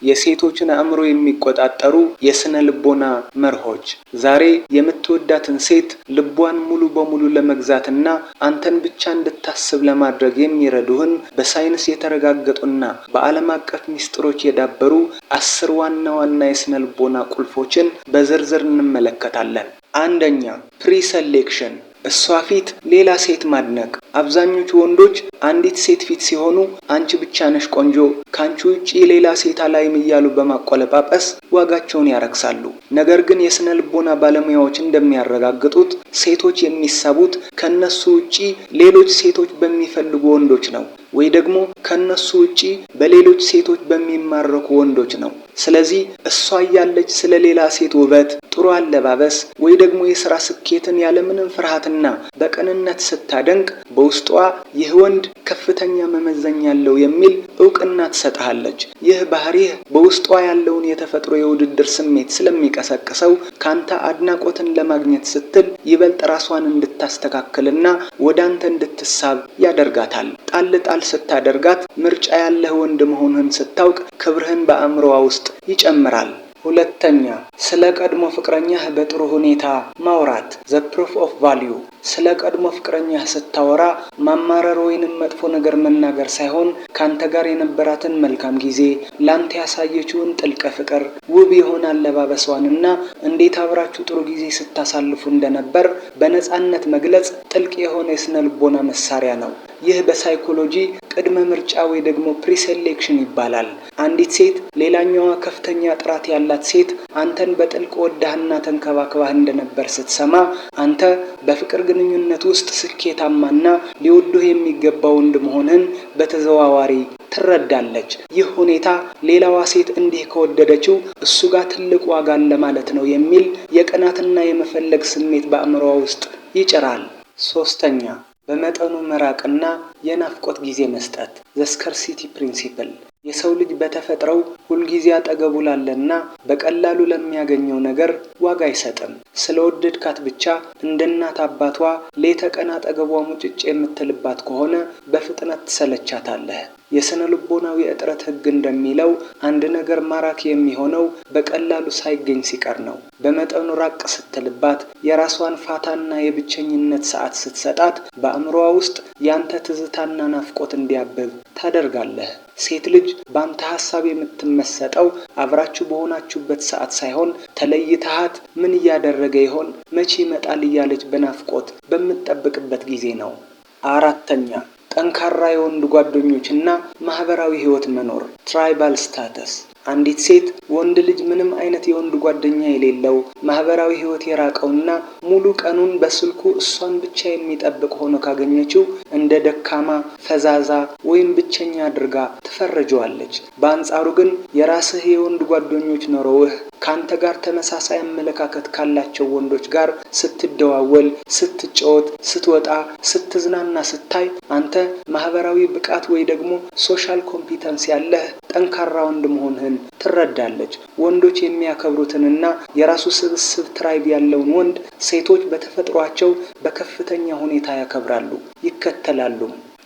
የሴቶችን አእምሮ የሚቆጣጠሩ የስነ ልቦና መርሆች። ዛሬ የምትወዳትን ሴት ልቧን ሙሉ በሙሉ ለመግዛትና አንተን ብቻ እንድታስብ ለማድረግ የሚረዱህን በሳይንስ የተረጋገጡና በዓለም አቀፍ ሚስጥሮች የዳበሩ 10 ዋና ዋና የስነ ልቦና ቁልፎችን በዝርዝር እንመለከታለን። አንደኛ፣ ፕሪሰሌክሽን፣ እሷ ፊት ሌላ ሴት ማድነቅ። አብዛኞቹ ወንዶች አንዲት ሴት ፊት ሲሆኑ አንቺ ብቻ ነሽ ቆንጆ፣ ካንቺ ውጪ ሌላ ሴት አላይም እያሉ በማቆለጳጰስ ዋጋቸውን ያረክሳሉ። ነገር ግን የስነ ልቦና ባለሙያዎች እንደሚያረጋግጡት ሴቶች የሚሳቡት ከነሱ ውጪ ሌሎች ሴቶች በሚፈልጉ ወንዶች ነው፣ ወይ ደግሞ ከነሱ ውጪ በሌሎች ሴቶች በሚማረኩ ወንዶች ነው። ስለዚህ እሷ ያለች ስለ ሌላ ሴት ውበት፣ ጥሩ አለባበስ ወይ ደግሞ የሥራ ስኬትን ያለምንም ፍርሃትና በቅንነት ስታደንቅ በውስጧ ይህ ወንድ ከፍተኛ መመዘኛ ያለው የሚል ዕውቅና ትሰጥሃለች። ይህ ባህሪህ በውስጧ ያለውን የተፈጥሮ የውድድር ስሜት ስለሚቀሰቅሰው ካንተ አድናቆትን ለማግኘት ስትል ይበልጥ ራሷን እንድታስተካክልና ወደ አንተ እንድትሳብ ያደርጋታል። ጣል ጣል ስታደርጋት ምርጫ ያለህ ወንድ መሆንህን ስታውቅ ክብርህን በአእምሮዋ ውስጥ ይጨምራል። ሁለተኛ፣ ስለ ቀድሞ ፍቅረኛህ በጥሩ ሁኔታ ማውራት። ዘ ፕሩፍ ኦፍ ቫልዩ። ስለ ቀድሞ ፍቅረኛህ ስታወራ ማማረር ወይንም መጥፎ ነገር መናገር ሳይሆን ካንተ ጋር የነበራትን መልካም ጊዜ፣ ላንተ ያሳየችውን ጥልቅ ፍቅር፣ ውብ የሆነ አለባበሷንና እንዴት አብራችሁ ጥሩ ጊዜ ስታሳልፉ እንደነበር በነፃነት መግለጽ ጥልቅ የሆነ የስነ ልቦና መሳሪያ ነው። ይህ በሳይኮሎጂ ቅድመ ምርጫ ወይ ደግሞ ፕሪሴሌክሽን ይባላል። አንዲት ሴት ሌላኛዋ ከፍተኛ ጥራት ያላት ሴት አንተን በጥልቅ ወዳህና ተንከባክባህ እንደነበር ስትሰማ አንተ በፍቅር ግንኙነት ውስጥ ስኬታማና ሊወዱህ የሚገባው ወንድ መሆንህን በተዘዋዋሪ ትረዳለች። ይህ ሁኔታ ሌላዋ ሴት እንዲህ ከወደደችው እሱ ጋር ትልቅ ዋጋ አለ ማለት ነው የሚል የቅናትና የመፈለግ ስሜት በአእምሮዋ ውስጥ ይጭራል። ሶስተኛ፣ በመጠኑ መራቅና የናፍቆት ጊዜ መስጠት። ዘ ስካርሲቲ ፕሪንሲፕል። የሰው ልጅ በተፈጥረው ሁልጊዜ አጠገቡ ላለና በቀላሉ ለሚያገኘው ነገር ዋጋ አይሰጥም። ስለወደድካት ብቻ እንደ እናት አባቷ ሌተ ቀን አጠገቧ ሙጭጭ የምትልባት ከሆነ በፍጥነት ትሰለቻታለህ። የስነ ልቦናዊ እጥረት ሕግ እንደሚለው አንድ ነገር ማራኪ የሚሆነው በቀላሉ ሳይገኝ ሲቀር ነው። በመጠኑ ራቅ ስትልባት፣ የራሷን ፋታና የብቸኝነት ሰዓት ስትሰጣት በአእምሮዋ ውስጥ ያንተ ትዝታና ናፍቆት እንዲያብብ ታደርጋለህ። ሴት ልጅ ባንተ ሐሳብ የምትመሰጠው አብራችሁ በሆናችሁበት ሰዓት ሳይሆን ተለይተሃት ምን እያደረገ ይሆን፣ መቼ ይመጣል እያለች በናፍቆት በምትጠብቅበት ጊዜ ነው። አራተኛ፣ ጠንካራ የወንድ ጓደኞችና ማህበራዊ ህይወት መኖር። ትራይባል ስታተስ። አንዲት ሴት ወንድ ልጅ ምንም አይነት የወንድ ጓደኛ የሌለው ማህበራዊ ህይወት የራቀውና ሙሉ ቀኑን በስልኩ እሷን ብቻ የሚጠብቅ ሆኖ ካገኘችው እንደ ደካማ፣ ፈዛዛ ወይም ብቸኛ አድርጋ ትፈርጀዋለች። በአንጻሩ ግን የራስህ የወንድ ጓደኞች ኖረውህ ካንተ ጋር ተመሳሳይ አመለካከት ካላቸው ወንዶች ጋር ስትደዋወል፣ ስትጫወት፣ ስትወጣ፣ ስትዝናና ስታይ አንተ ማህበራዊ ብቃት ወይ ደግሞ ሶሻል ኮምፒተንስ ያለህ ጠንካራ ወንድ መሆንህን ትረዳለች። ወንዶች የሚያከብሩትንና የራሱ ስብስብ ትራይብ ያለውን ወንድ ሴቶች በተፈጥሯቸው በከፍተኛ ሁኔታ ያከብራሉ፣ ይከተላሉ።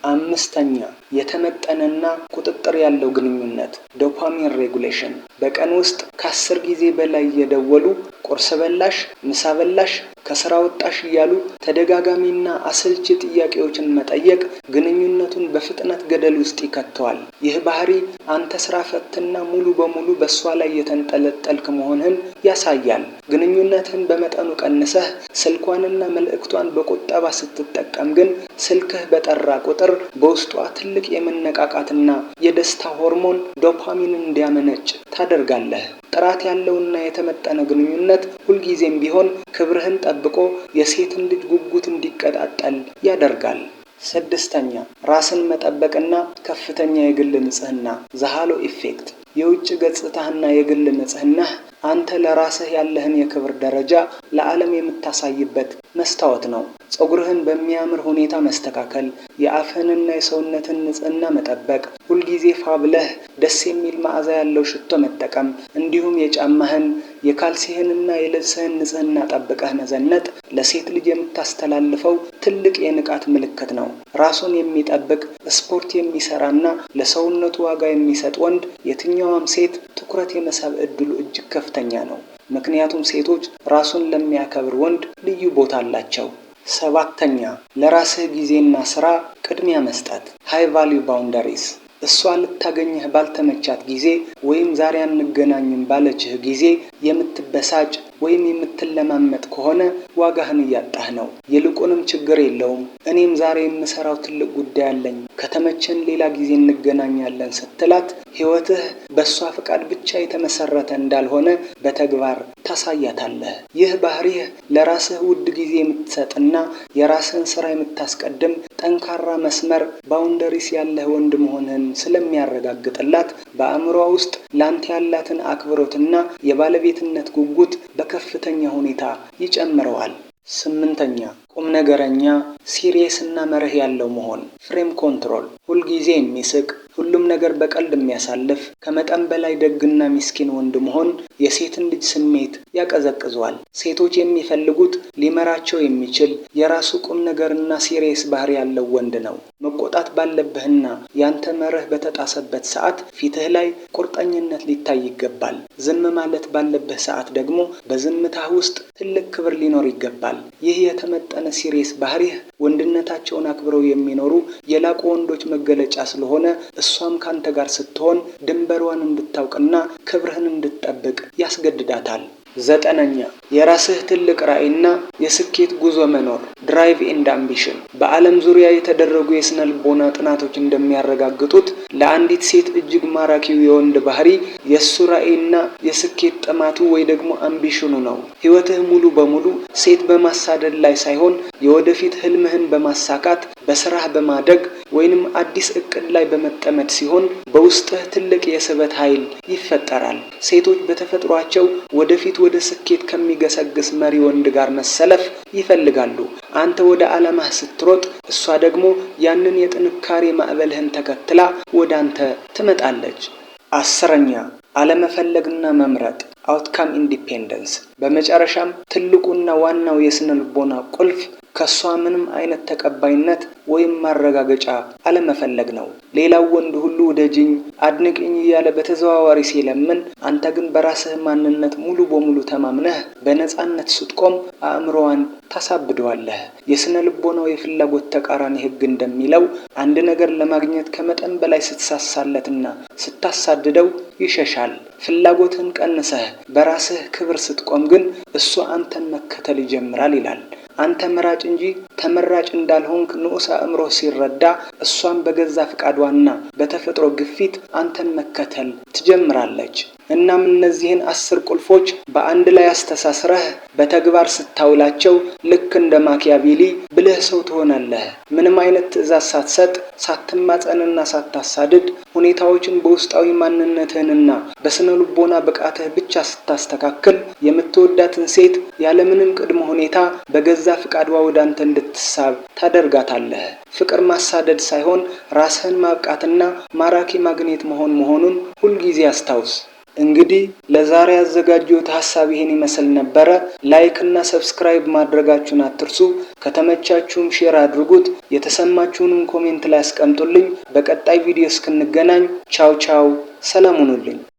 አምስተኛ፣ የተመጠነና ቁጥጥር ያለው ግንኙነት። ዶፓሚን ሬጉሌሽን። በቀን ውስጥ ከ10 ጊዜ በላይ እየደወሉ ቁርስ በላሽ፣ ምሳ በላሽ፣ ከስራ ወጣሽ እያሉ ተደጋጋሚና አሰልቺ ጥያቄዎችን መጠየቅ ግንኙነቱን በፍጥነት ገደል ውስጥ ይከተዋል። ይህ ባህሪ አንተ ስራ ፈትና ሙሉ በሙሉ በእሷ ላይ የተንጠለጠልክ መሆንህን ያሳያል። ግንኙነትህን በመጠኑ ቀንሰህ ስልኳንና መልእክቷን በቁጠባ ስትጠቀም ግን ስልክህ በጠራ ቁጥር በውስጧ ትልቅ የመነቃቃትና የደስታ ሆርሞን ዶፓሚንን እንዲያመነጭ ታደርጋለህ። ጥራት ያለውና የተመጠነ ግንኙነት ሁልጊዜም ቢሆን ክብርህን ጠብቆ የሴትን ልጅ ጉጉት እንዲቀጣጠል ያደርጋል። ስድስተኛ፣ ራስን መጠበቅና ከፍተኛ የግል ንጽህና። ዘ ሃሎ ኢፌክት። የውጭ ገጽታህና የግል ንጽህናህ አንተ ለራስህ ያለህን የክብር ደረጃ ለዓለም የምታሳይበት መስታወት ነው። ጸጉርህን በሚያምር ሁኔታ መስተካከል፣ የአፍህንና የሰውነትን ንጽህና መጠበቅ፣ ሁልጊዜ ፋብለህ ደስ የሚል መዓዛ ያለው ሽቶ መጠቀም፣ እንዲሁም የጫማህን የካልሲህንና የልብስህን ንጽህና ጠብቀህ መዘነጥ ለሴት ልጅ የምታስተላልፈው ትልቅ የንቃት ምልክት ነው። ራሱን የሚጠብቅ ስፖርት የሚሰራና ለሰውነቱ ዋጋ የሚሰጥ ወንድ የትኛዋም ሴት ትኩረት የመሳብ እድሉ እጅግ ከፍተኛ ነው። ምክንያቱም ሴቶች ራሱን ለሚያከብር ወንድ ልዩ ቦታ አላቸው። 7ኛ ለራስህ ጊዜና ስራ ቅድሚያ መስጠት። ሃይ ቫልዩ ባውንደሪስ። እሷ ልታገኝህ ባልተመቻት ጊዜ ወይም ዛሬ አንገናኝም ባለችህ ጊዜ የምትበሳጭ ወይም የምትለማመጥ ከሆነ ዋጋህን እያጣህ ነው። ይልቁንም ችግር የለውም እኔም ዛሬ የምሰራው ትልቅ ጉዳይ አለኝ፣ ከተመቸን ሌላ ጊዜ እንገናኛለን ስትላት ህይወትህ በእሷ ፍቃድ ብቻ የተመሰረተ እንዳልሆነ በተግባር ታሳያታለህ። ይህ ባህሪህ ለራስህ ውድ ጊዜ የምትሰጥና የራስህን ስራ የምታስቀድም ጠንካራ መስመር ባውንደሪስ ያለህ ወንድ መሆንህን ስለሚያረጋግጥላት በአእምሯ ውስጥ ላንተ ያላትን አክብሮትና የባለቤትነት ጉጉት በከፍተኛ ሁኔታ ይጨምረዋል። 8ኛ ቁም ነገረኛ፣ ሲሪየስ እና መርህ ያለው መሆን። ፍሬም ኮንትሮል። ሁልጊዜ የሚስቅ ሁሉም ነገር በቀልድ የሚያሳልፍ ከመጠን በላይ ደግና ሚስኪን ወንድ መሆን የሴትን ልጅ ስሜት ያቀዘቅዟል። ሴቶች የሚፈልጉት ሊመራቸው የሚችል የራሱ ቁም ነገርና ሲሪየስ ባህሪ ያለው ወንድ ነው። መቆጣት ባለብህና ያንተ መርህ በተጣሰበት ሰዓት ፊትህ ላይ ቁርጠኝነት ሊታይ ይገባል። ዝም ማለት ባለብህ ሰዓት ደግሞ በዝምታህ ውስጥ ትልቅ ክብር ሊኖር ይገባል። ይህ የተመጠነ ሲሪየስ ባህሪህ ወንድነታቸውን አክብረው የሚኖሩ የላቁ ወንዶች መገለጫ ስለሆነ እሷም ካንተ ጋር ስትሆን ድንበሯን እንድታውቅና ክብርህን እንድትጠብቅ ያስገድዳታል። 9ኛ የራስህ ትልቅ ራዕይና የስኬት ጉዞ መኖር። ድራይቭ ኤንድ አምቢሽን። በዓለም ዙሪያ የተደረጉ የስነ ልቦና ጥናቶች እንደሚያረጋግጡት ለአንዲት ሴት እጅግ ማራኪው የወንድ ባህሪ የእሱ ራዕይና የስኬት ጥማቱ ወይ ደግሞ አምቢሽኑ ነው። ህይወትህ ሙሉ በሙሉ ሴት በማሳደድ ላይ ሳይሆን የወደፊት ህልምህን በማሳካት በስራህ በማደግ ወይንም አዲስ እቅድ ላይ በመጠመድ ሲሆን በውስጥህ ትልቅ የስበት ኃይል ይፈጠራል። ሴቶች በተፈጥሯቸው ወደፊት ወደ ስኬት ከሚገሰግስ መሪ ወንድ ጋር መሰለፍ ይፈልጋሉ። አንተ ወደ ዓላማህ ስትሮጥ እሷ ደግሞ ያንን የጥንካሬ ማዕበልህን ተከትላ ወደ አንተ ትመጣለች። 10ኛ አለመፈለግና መምረጥ። አውትካም ኢንዲፔንደንስ። በመጨረሻም ትልቁና ዋናው የስነ ልቦና ቁልፍ ከሷ ምንም አይነት ተቀባይነት ወይም ማረጋገጫ አለመፈለግ ነው። ሌላው ወንድ ሁሉ ወደጅኝ አድንቅኝ እያለ በተዘዋዋሪ ሲለምን፣ አንተ ግን በራስህ ማንነት ሙሉ በሙሉ ተማምነህ በነፃነት ስትቆም አእምሮዋን ታሳብደዋለህ። የስነ ልቦናው የፍላጎት ተቃራኒ ህግ እንደሚለው አንድ ነገር ለማግኘት ከመጠን በላይ ስትሳሳለትና ስታሳድደው ይሸሻል። ፍላጎትህን ቀንሰህ በራስህ ክብር ስትቆም ግን እሱ አንተን መከተል ይጀምራል ይላል። አንተ መራጭ እንጂ ተመራጭ እንዳልሆንክ ንዑስ አእምሮ ሲረዳ እሷን በገዛ ፍቃዷና በተፈጥሮ ግፊት አንተን መከተል ትጀምራለች። እናም እነዚህን 10 ቁልፎች በአንድ ላይ አስተሳስረህ በተግባር ስታውላቸው ልክ እንደ ማኪያቬሊ ብልህ ሰው ትሆናለህ። ምንም አይነት ትዕዛዝ ሳትሰጥ፣ ሳትማጸንና ሳታሳድድ ሁኔታዎችን በውስጣዊ ማንነትህንና በስነ ልቦና ብቃትህ ብቻ ስታስተካክል የምትወዳትን ሴት ያለምንም ቅድመ ሁኔታ በገዛ ፍቃዷ ወደ አንተ እንድትሳብ ታደርጋታለህ። ፍቅር ማሳደድ ሳይሆን ራስህን ማብቃትና ማራኪ ማግኔት መሆኑን ሁልጊዜ አስታውስ። እንግዲህ ለዛሬ ያዘጋጀሁት ሐሳብ ይሄን ይመስል ነበረ። ላይክ እና ሰብስክራይብ ማድረጋችሁን አትርሱ። ከተመቻችሁም ሼር አድርጉት። የተሰማችሁንም ኮሜንት ላይ አስቀምጡልኝ። በቀጣይ ቪዲዮ እስክንገናኝ ቻው ቻው፣ ሰላም ሁኑልኝ።